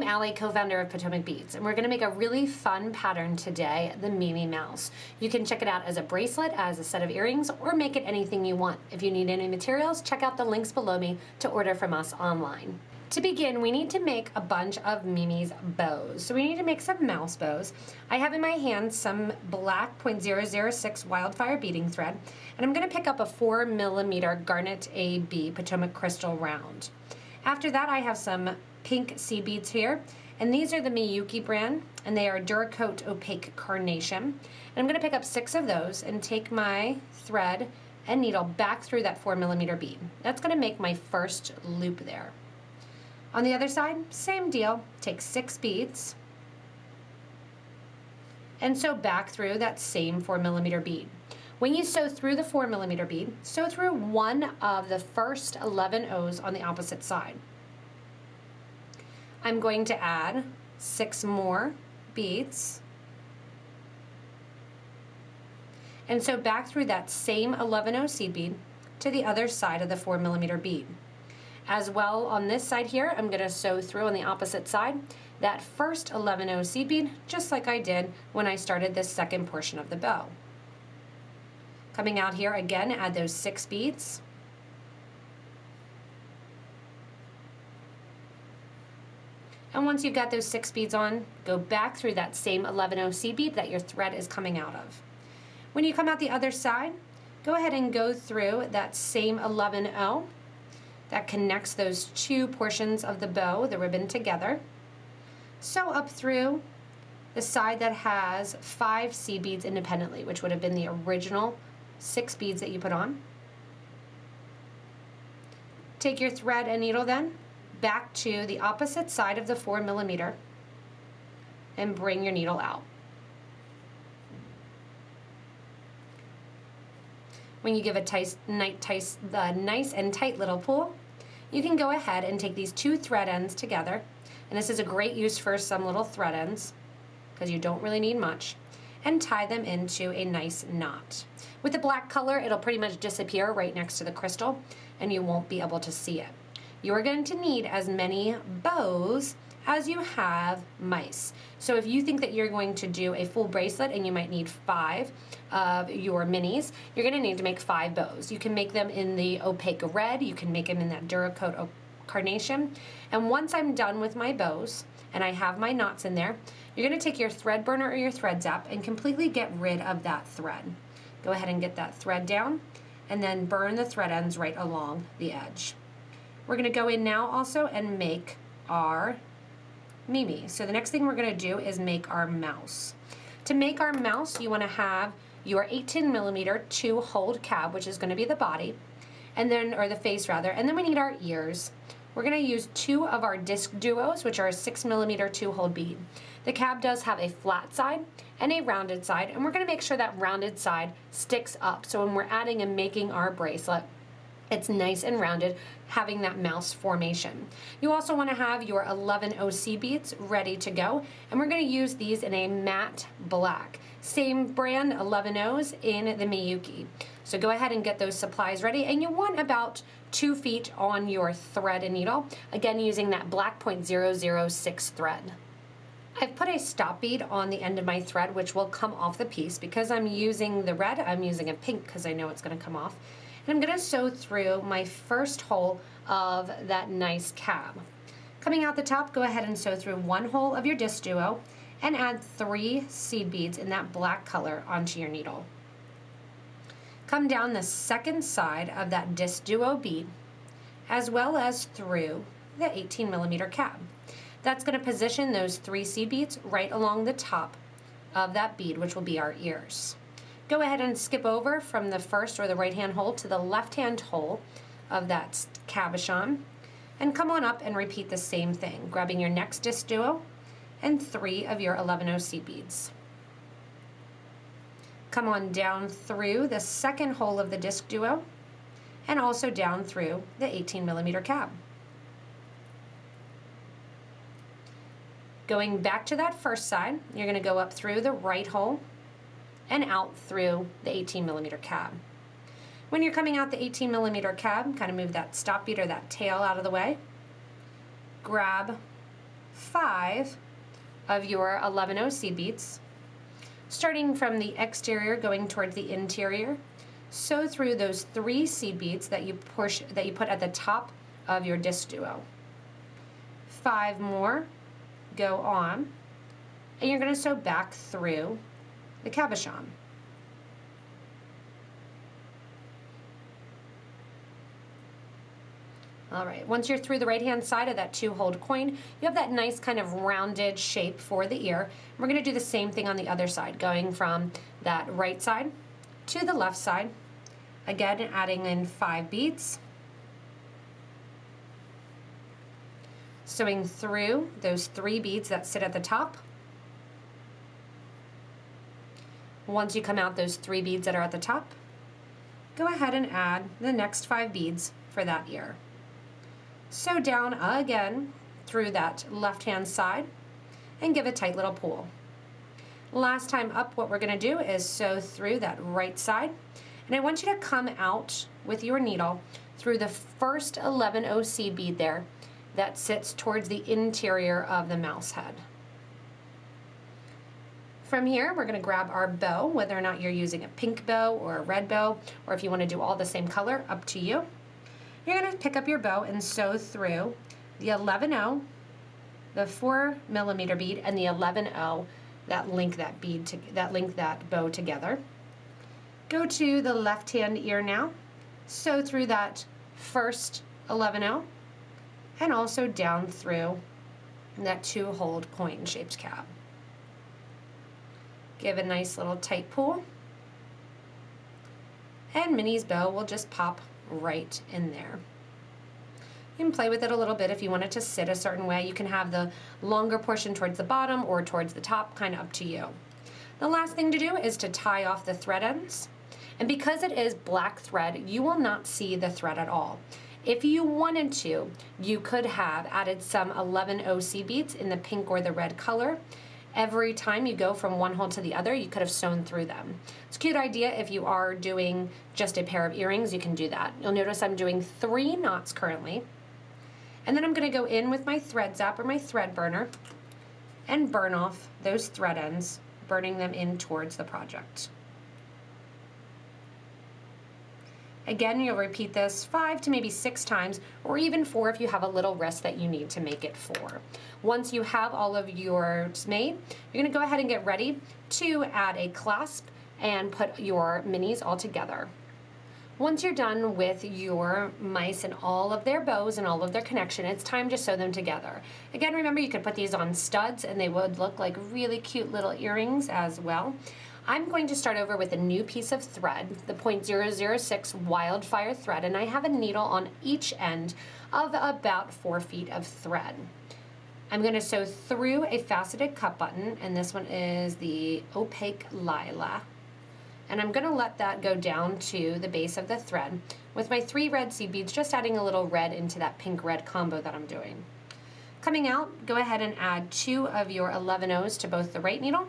I'm Allie, co-founder of Potomac Beads, and we're going to make a really fun pattern today, the Mimi Mouse. You can check it out as a bracelet, as a set of earrings, or make it anything you want. If you need any materials, check out the links below me to order from us online. To begin, we need to make a bunch of Mimi's bows. So we need to make some mouse bows. I have in my hand some black 0.006 wildfire beading thread, and I'm going to pick up a 4mm Garnet AB Potomac crystal round. After that, I have some pink seed beads here, and these are the Miyuki brand, and they are Duracoat Opaque Carnation. And I'm going to pick up 6 of those and take my thread and needle back through that 4mm bead. That's going to make my first loop there. On the other side, same deal. Take 6 beads and sew back through that same 4mm bead. When you sew through the 4mm bead, sew through one of the first 11 O's on the opposite side. I'm going to add 6 more beads and sew back through that same 11O seed bead to the other side of the 4mm bead. As well, on this side here, I'm going to sew through on the opposite side that first 11O seed bead, just like I did when I started this second portion of the bow. Coming out here again, add those 6 beads. And once you've got those 6 beads on, go back through that same 11O seed bead that your thread is coming out of. When you come out the other side, go ahead and go through that same 11O that connects those 2 portions of the bow, the ribbon, together. Sew up through the side that has 5 seed beads independently, which would have been the original 6 beads that you put on. Take your thread and needle then back to the opposite side of the 4mm and bring your needle out. When you give a nice and tight little pull, you can go ahead and take these 2 thread ends together, and this is a great use for some little thread ends because you don't really need much, and tie them into a nice knot. With the black color, it'll pretty much disappear right next to the crystal and you won't be able to see it. You are going to need as many bows as you have mice. So if you think that you're going to do a full bracelet and you might need 5 of your minis, you're going to need to make 5 bows. You can make them in the opaque red, you can make them in that Duracoat Carnation. And once I'm done with my bows and I have my knots in there, you're going to take your thread burner or your thread zap and completely get rid of that thread. Go ahead and get that thread down and then burn the thread ends right along the edge. We're going to go in now also and make our Mimi. So the next thing we're going to do is make our mouse. To make our mouse, you want to have your 18mm 2-holed cab, which is going to be the body, and then, or the face rather, and then we need our ears. We're going to use 2 of our DiscDuos, which are a 6mm 2-holed bead. The cab does have a flat side and a rounded side, and we're going to make sure that rounded side sticks up. So when we're adding and making our bracelet, it's nice and rounded, having that mouse formation. You also want to have your 11O seed beads ready to go, and we're going to use these in a matte black. Same brand, 11Os in the Miyuki. So go ahead and get those supplies ready, and you want about 2 feet on your thread and needle, again using that black 0.006 thread. I've put a stop bead on the end of my thread, which will come off the piece. Because I'm using the red, I'm using a pink because I know it's going to come off. And I'm going to sew through my first hole of that nice cab. Coming out the top, go ahead and sew through 1 hole of your DiscDuo and add 3 seed beads in that black color onto your needle. Come down the second side of that DiscDuo bead as well as through the 18mm cab. That's going to position those 3 seed beads right along the top of that bead, which will be our ears. Go ahead and skip over from the first or the right hand hole to the left hand hole of that cabochon and come on up and repeat the same thing, grabbing your next DiscDuo and 3 of your 11O seed beads. Come on down through the second hole of the DiscDuo and also down through the 18mm cab. Going back to that first side, you're going to go up through the right hole and out through the 18mm cab. When you're coming out the 18mm cab, kind of move that stop bead or that tail out of the way. Grab 5 of your 11-0 seed beads, starting from the exterior going towards the interior. Sew through those 3 seed beads that you put at the top of your DiscDuo. 5 more go on, and you're going to sew back through the cabochon. All right, once you're through the right-hand side of that 2-hold coin, you have that nice kind of rounded shape for the ear. We're going to do the same thing on the other side, going from that right side to the left side. Again, adding in 5 beads. Sewing through those 3 beads that sit at the top. Once you come out those 3 beads that are at the top, go ahead and add the next 5 beads for that ear. Sew down again through that left-hand side and give a tight little pull. Last time up, what we're going to do is sew through that right side, and I want you to come out with your needle through the first 11-0 seed bead there that sits towards the interior of the mouse head. From here, we're going to grab our bow, whether or not you're using a pink bow or a red bow, or if you want to do all the same color, up to you. You're going to pick up your bow and sew through the 11-0, the 4mm bead, and the 11-0 that link that bow together. Go to the left-hand ear now, sew through that first 11-0, and also down through that 2-hold coin-shaped cap. Give a nice little tight pull, and Minnie's bow will just pop right in there. You can play with it a little bit if you want it to sit a certain way. You can have the longer portion towards the bottom or towards the top, kind of up to you. The last thing to do is to tie off the thread ends. And because it is black thread, you will not see the thread at all. If you wanted to, you could have added some 11-0 seed beads in the pink or the red color. Every time you go from one hole to the other, you could have sewn through them. It's a cute idea if you are doing just a pair of earrings, you can do that. You'll notice I'm doing 3 knots currently. And then I'm going to go in with my thread zap or my thread burner and burn off those thread ends, burning them in towards the project. Again, you'll repeat this 5 to maybe 6 times, or even 4 if you have a little wrist that you need to make it 4. Once you have all of yours made, you're going to go ahead and get ready to add a clasp and put your minis all together. Once you're done with your mice and all of their bows and all of their connection, it's time to sew them together. Again, remember you could put these on studs and they would look like really cute little earrings as well. I'm going to start over with a new piece of thread, the .006 Wildfire thread, and I have a needle on each end of about 4 feet of thread. I'm going to sew through a faceted cup button, and this one is the Opaque Lilac. And I'm going to let that go down to the base of the thread with my 3 red seed beads, just adding a little red into that pink-red combo that I'm doing. Coming out, go ahead and add 2 of your 11-0s to both the right needle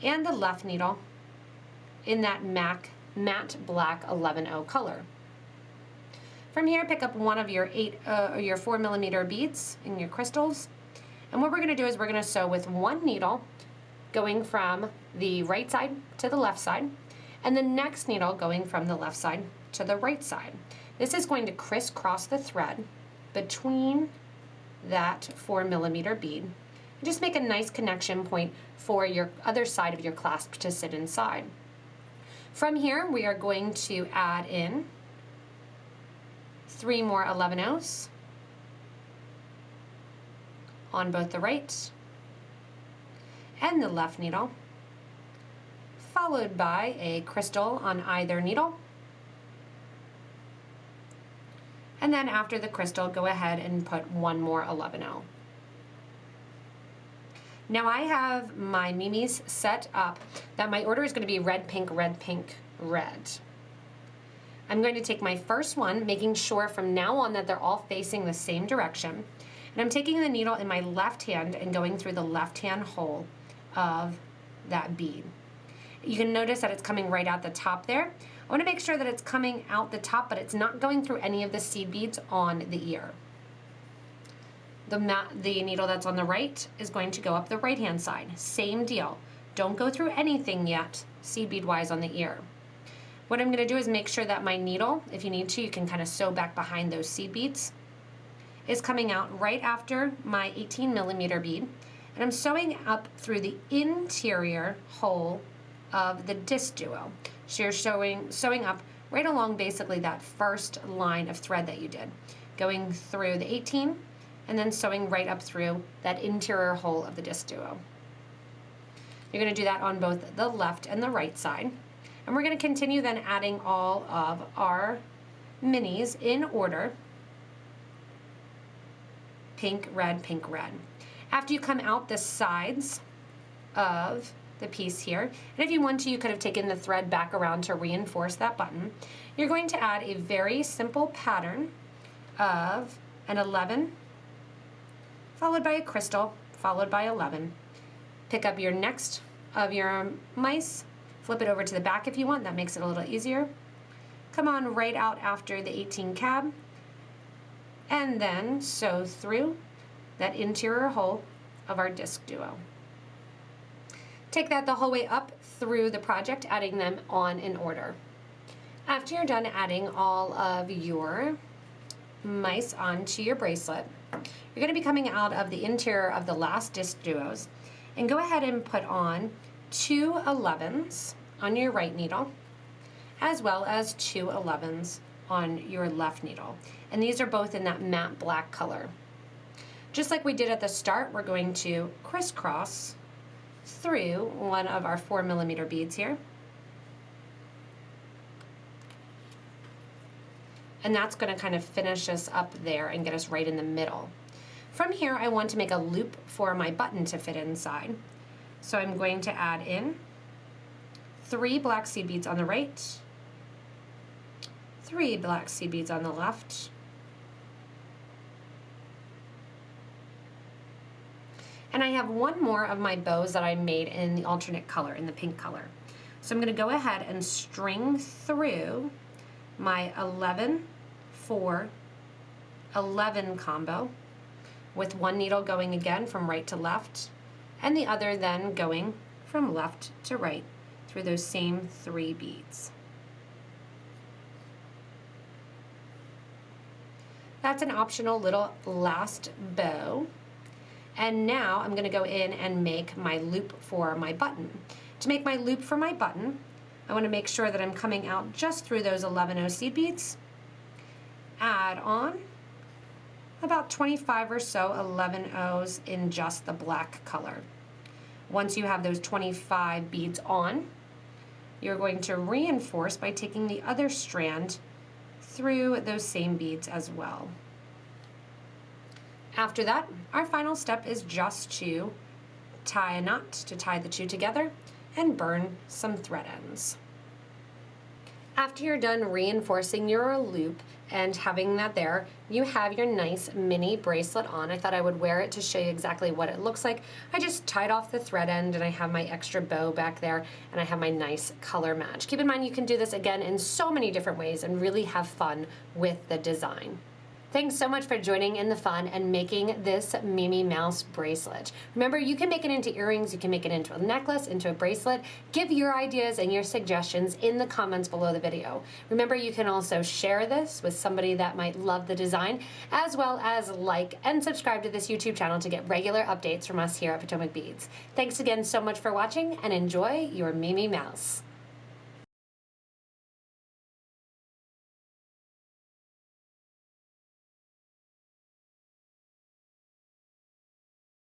and the left needle in that matte black 11-0 color. From here, pick up one of your 4mm beads in your crystals, and what we're going to do is we're going to sew with 1 needle going from the right side to the left side, and the next needle going from the left side to the right side. This is going to crisscross the thread between that 4mm bead. Just make a nice connection point for your other side of your clasp to sit inside. From here, we are going to add in 3 more 11-0s on both the right and the left needle, followed by a crystal on either needle. And then after the crystal, go ahead and put 1 more 11-0. Now I have my Mimi's set up that my order is going to be red, pink, red, pink, red. I'm going to take my first one, making sure from now on that they're all facing the same direction. And I'm taking the needle in my left hand and going through the left-hand hole of that bead. You can notice that it's coming right out the top there. I want to make sure that it's coming out the top, but it's not going through any of the seed beads on the ear. the needle that's on the right is going to go up the right-hand side. Same deal. Don't go through anything yet, seed bead-wise on the ear. What I'm gonna do is make sure that my needle, if you need to, you can kind of sew back behind those seed beads, is coming out right after my 18mm bead. And I'm sewing up through the interior hole of the DiscDuo. So you're sewing up right along basically that first line of thread that you did, going through the 18 and then sewing right up through that interior hole of the DiscDuo. You're gonna do that on both the left and the right side. And we're gonna continue then adding all of our minis in order. Pink, red, pink, red. After you come out the sides of the piece here, and if you want to, you could have taken the thread back around to reinforce that button. You're going to add a very simple pattern of an 11, followed by a crystal, followed by 11. Pick up your next of your mice, flip it over to the back if you want, that makes it a little easier. Come on right out after the 18 cab, and then sew through that interior hole of our DiscDuo. Take that the whole way up through the project, adding them on in order. After you're done adding all of your mice onto your bracelet, you're going to be coming out of the interior of the last DiscDuos and go ahead and put on 2 11s on your right needle, as well as 2 11s on your left needle. And these are both in that matte black color. Just like we did at the start, we're going to crisscross through one of our 4mm beads here. And that's going to kind of finish us up there and get us right in the middle. From here, I want to make a loop for my button to fit inside. So I'm going to add in 3 black seed beads on the right, 3 black seed beads on the left, and I have one more of my bows that I made in the alternate color, in the pink color. So I'm going to go ahead and string through my 11, 4, 11 combo with one needle going again from right to left and the other then going from left to right through those same 3 beads. That's an optional little last bow. And now I'm going to go in and make my loop for my button. To make my loop for my button, I want to make sure that I'm coming out just through those 11 seed beads. Add on about 25 or so 11 in just the black color. Once you have those 25 beads on, you're going to reinforce by taking the other strand through those same beads as well. After that, our final step is just to tie a knot to tie the 2 together and burn some thread ends. After you're done reinforcing your loop and having that there, you have your nice mini bracelet on. I thought I would wear it to show you exactly what it looks like. I just tied off the thread end and I have my extra bow back there and I have my nice color match. Keep in mind you can do this again in so many different ways and really have fun with the design. Thanks so much for joining in the fun and making this Mimi Mouse bracelet. Remember, you can make it into earrings, you can make it into a necklace, into a bracelet. Give your ideas and your suggestions in the comments below the video. Remember, you can also share this with somebody that might love the design, as well as like and subscribe to this YouTube channel to get regular updates from us here at Potomac Beads. Thanks again so much for watching and enjoy your Mimi Mouse.